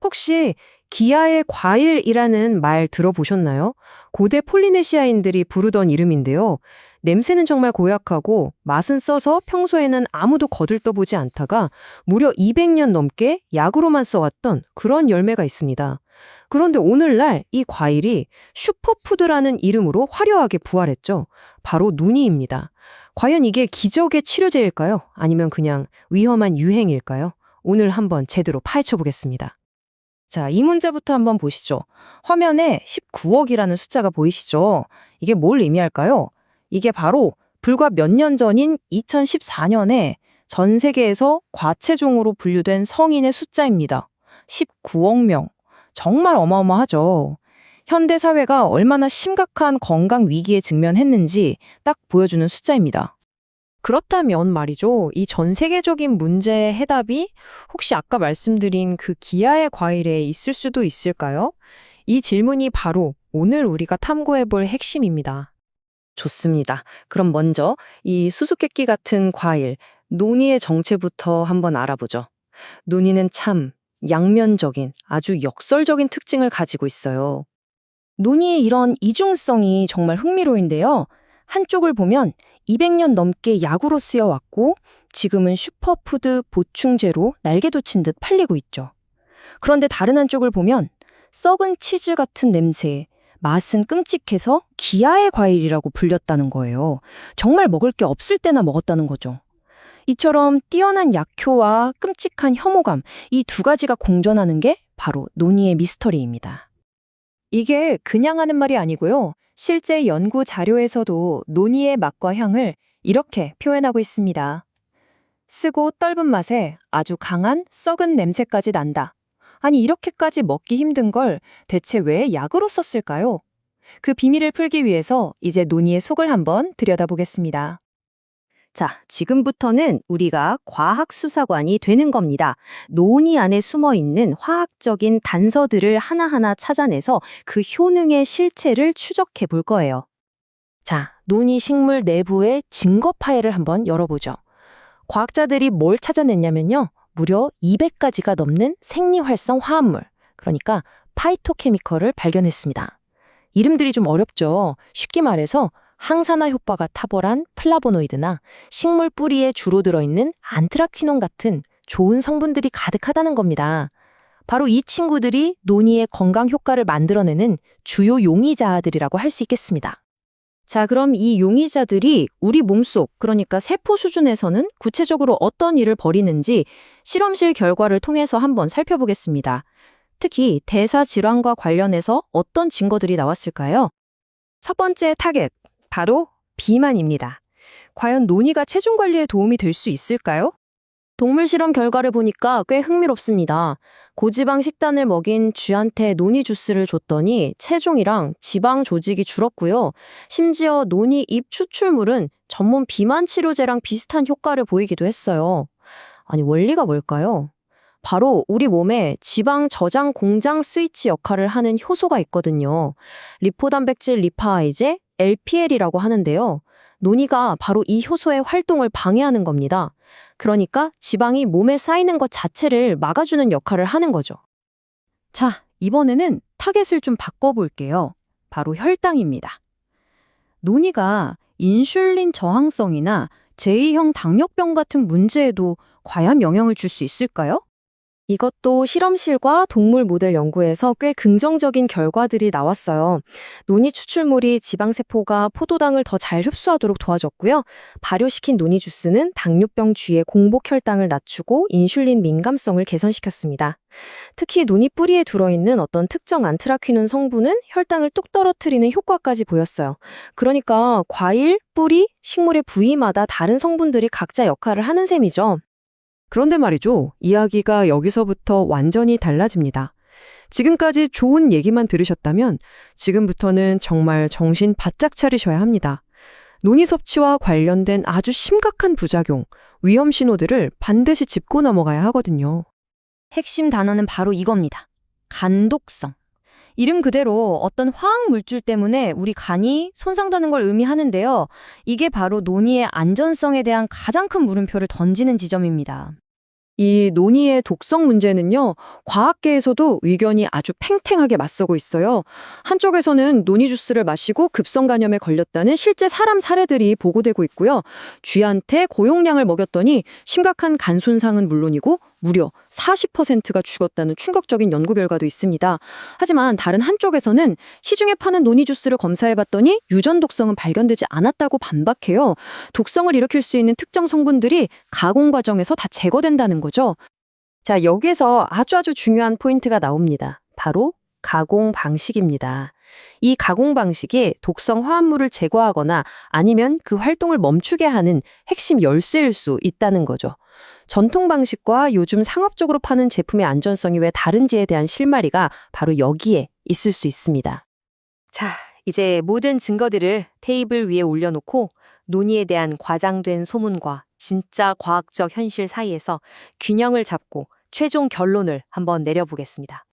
혹시 기아의 과일이라는 말 들어보셨나요? 고대 폴리네시아인들이 부르던 이름인데요. 냄새는 정말 고약하고 맛은 써서 평소에는 아무도 거들떠보지 않다가 무려 200년 넘게 약으로만 써왔던 그런 열매가 있습니다. 그런데 오늘날 이 과일이 슈퍼푸드라는 이름으로 화려하게 부활했죠. 바로 누니입니다. 과연 이게 기적의 치료제일까요? 아니면 그냥 위험한 유행일까요? 오늘 한번 제대로 파헤쳐 보겠습니다. 자, 이 문제부터 한번 보시죠. 화면에 19억이라는 숫자가 보이시죠? 이게 뭘 의미할까요? 이게 바로 불과 몇 년 전인 2014년에 전 세계에서 과체중으로 분류된 성인의 숫자입니다. 19억 명. 정말 어마어마하죠. 현대 사회가 얼마나 심각한 건강 위기에 직면했는지 딱 보여주는 숫자입니다. 그렇다면 말이죠. 이 전 세계적인 문제의 해답이 혹시 아까 말씀드린 그 기아의 과일에 있을 수도 있을까요? 이 질문이 바로 오늘 우리가 탐구해 볼 핵심입니다. 좋습니다. 그럼 먼저 이 수수께끼 같은 과일, 노니의 정체부터 한번 알아보죠. 노니는 참 양면적인 아주 역설적인 특징을 가지고 있어요. 논의의 이런 이중성이 정말 흥미로운데요. 한쪽을 보면 200년 넘게 약으로 쓰여왔고 지금은 슈퍼푸드 보충제로 날개 돋친 듯 팔리고 있죠. 그런데 다른 한쪽을 보면 썩은 치즈 같은 냄새, 맛은 끔찍해서 기아의 과일이라고 불렸다는 거예요. 정말 먹을 게 없을 때나 먹었다는 거죠. 이처럼 뛰어난 약효와 끔찍한 혐오감, 이 두 가지가 공존하는 게 바로 논의의 미스터리입니다. 이게 그냥 하는 말이 아니고요. 실제 연구 자료에서도 노니의 맛과 향을 이렇게 표현하고 있습니다. 쓰고 떫은 맛에 아주 강한 썩은 냄새까지 난다. 아니, 이렇게까지 먹기 힘든 걸 대체 왜 약으로 썼을까요? 그 비밀을 풀기 위해서 이제 노니의 속을 한번 들여다보겠습니다. 자, 지금부터는 우리가 과학수사관이 되는 겁니다. 논의 안에 숨어 있는 화학적인 단서들을 하나하나 찾아내서 그 효능의 실체를 추적해 볼 거예요. 자, 논의 식물 내부의 증거 파일을 한번 열어보죠. 과학자들이 뭘 찾아냈냐면요. 무려 200가지가 넘는 생리활성 화합물, 그러니까 파이토케미컬을 발견했습니다. 이름들이 좀 어렵죠. 쉽게 말해서 항산화 효과가 탁월한 플라보노이드나 식물 뿌리에 주로 들어있는 안트라퀴논 같은 좋은 성분들이 가득하다는 겁니다. 바로 이 친구들이 논의의 건강 효과를 만들어내는 주요 용의자들이라고 할 수 있겠습니다. 자, 그럼 이 용의자들이 우리 몸속, 그러니까 세포 수준에서는 구체적으로 어떤 일을 벌이는지 실험실 결과를 통해서 한번 살펴보겠습니다. 특히 대사 질환과 관련해서 어떤 증거들이 나왔을까요? 첫 번째 타겟, 바로 비만입니다. 과연 노니가 체중 관리에 도움이 될 수 있을까요? 동물 실험 결과를 보니까 꽤 흥미롭습니다. 고지방 식단을 먹인 쥐한테 노니 주스를 줬더니 체중이랑 지방 조직이 줄었고요. 심지어 노니 잎 추출물은 전문 비만 치료제랑 비슷한 효과를 보이기도 했어요. 아니, 원리가 뭘까요? 바로 우리 몸에 지방 저장 공장 스위치 역할을 하는 효소가 있거든요. 리포단백질 리파아이제, LPL이라고 하는데요. 노니가 바로 이 효소의 활동을 방해하는 겁니다. 그러니까 지방이 몸에 쌓이는 것 자체를 막아주는 역할을 하는 거죠. 자, 이번에는 타겟을 좀 바꿔볼게요. 바로 혈당입니다. 노니가 인슐린 저항성이나 제2형 당뇨병 같은 문제에도 과연 영향을 줄 수 있을까요? 이것도 실험실과 동물 모델 연구에서 꽤 긍정적인 결과들이 나왔어요. 노니 추출물이 지방세포가 포도당을 더 잘 흡수하도록 도와줬고요. 발효시킨 노니 주스는 당뇨병 주의 공복 혈당을 낮추고 인슐린 민감성을 개선시켰습니다. 특히 노니 뿌리에 들어있는 어떤 특정 안트라퀴논 성분은 혈당을 뚝 떨어뜨리는 효과까지 보였어요. 그러니까 과일, 뿌리, 식물의 부위마다 다른 성분들이 각자 역할을 하는 셈이죠. 그런데 말이죠. 이야기가 여기서부터 완전히 달라집니다. 지금까지 좋은 얘기만 들으셨다면 지금부터는 정말 정신 바짝 차리셔야 합니다. 노니 섭취와 관련된 아주 심각한 부작용, 위험 신호들을 반드시 짚고 넘어가야 하거든요. 핵심 단어는 바로 이겁니다. 간독성. 이름 그대로 어떤 화학 물질 때문에 우리 간이 손상되는 걸 의미하는데요. 이게 바로 논의의 안전성에 대한 가장 큰 물음표를 던지는 지점입니다. 이 논의의 독성 문제는요, 과학계에서도 의견이 아주 팽팽하게 맞서고 있어요. 한쪽에서는 논이 주스를 마시고 급성 간염에 걸렸다는 실제 사람 사례들이 보고되고 있고요. 쥐한테 고용량을 먹였더니 심각한 간 손상은 물론이고 무려 40%가 죽었다는 충격적인 연구 결과도 있습니다. 하지만 다른 한쪽에서는 시중에 파는 논이 주스를 검사해봤더니 유전 독성은 발견되지 않았다고 반박해요. 독성을 일으킬 수 있는 특정 성분들이 가공 과정에서 다 제거된다는 거죠. 자, 여기에서 아주 중요한 포인트가 나옵니다. 바로 가공 방식입니다. 이 가공 방식이 독성 화합물을 제거하거나 아니면 그 활동을 멈추게 하는 핵심 열쇠일 수 있다는 거죠. 전통 방식과 요즘 상업적으로 파는 제품의 안전성이 왜 다른지에 대한 실마리가 바로 여기에 있을 수 있습니다. 자, 이제 모든 증거들을 테이블 위에 올려놓고 논의에 대한 과장된 소문과 진짜 과학적 현실 사이에서 균형을 잡고 최종 결론을 한번 내려보겠습니다.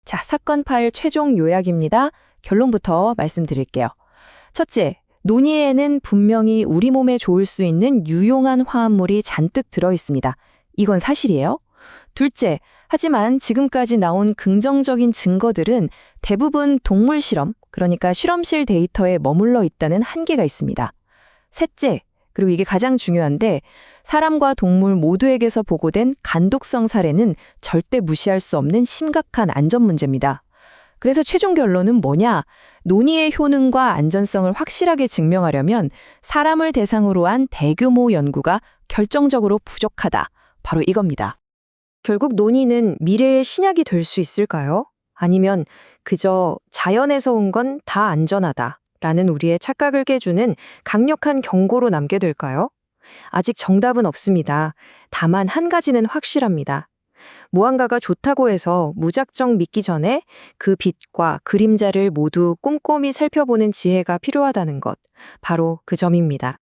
자, 사건 파일 최종 요약입니다. 결론부터 말씀드릴게요. 첫째, 논의에는 분명히 우리 몸에 좋을 수 있는 유용한 화합물이 잔뜩 들어있습니다. 이건 사실이에요. 둘째, 하지만 지금까지 나온 긍정적인 증거들은 대부분 동물 실험, 그러니까 실험실 데이터에 머물러 있다는 한계가 있습니다. 셋째, 그리고 이게 가장 중요한데 사람과 동물 모두에게서 보고된 간독성 사례는 절대 무시할 수 없는 심각한 안전 문제입니다. 그래서 최종 결론은 뭐냐? 논의의 효능과 안전성을 확실하게 증명하려면 사람을 대상으로 한 대규모 연구가 결정적으로 부족하다. 바로 이겁니다. 결국 논의는 미래의 신약이 될 수 있을까요? 아니면 그저 자연에서 온 건 다 안전하다 라는 우리의 착각을 깨주는 강력한 경고로 남게 될까요? 아직 정답은 없습니다. 다만 한 가지는 확실합니다. 무언가가 좋다고 해서 무작정 믿기 전에 그 빛과 그림자를 모두 꼼꼼히 살펴보는 지혜가 필요하다는 것, 바로 그 점입니다.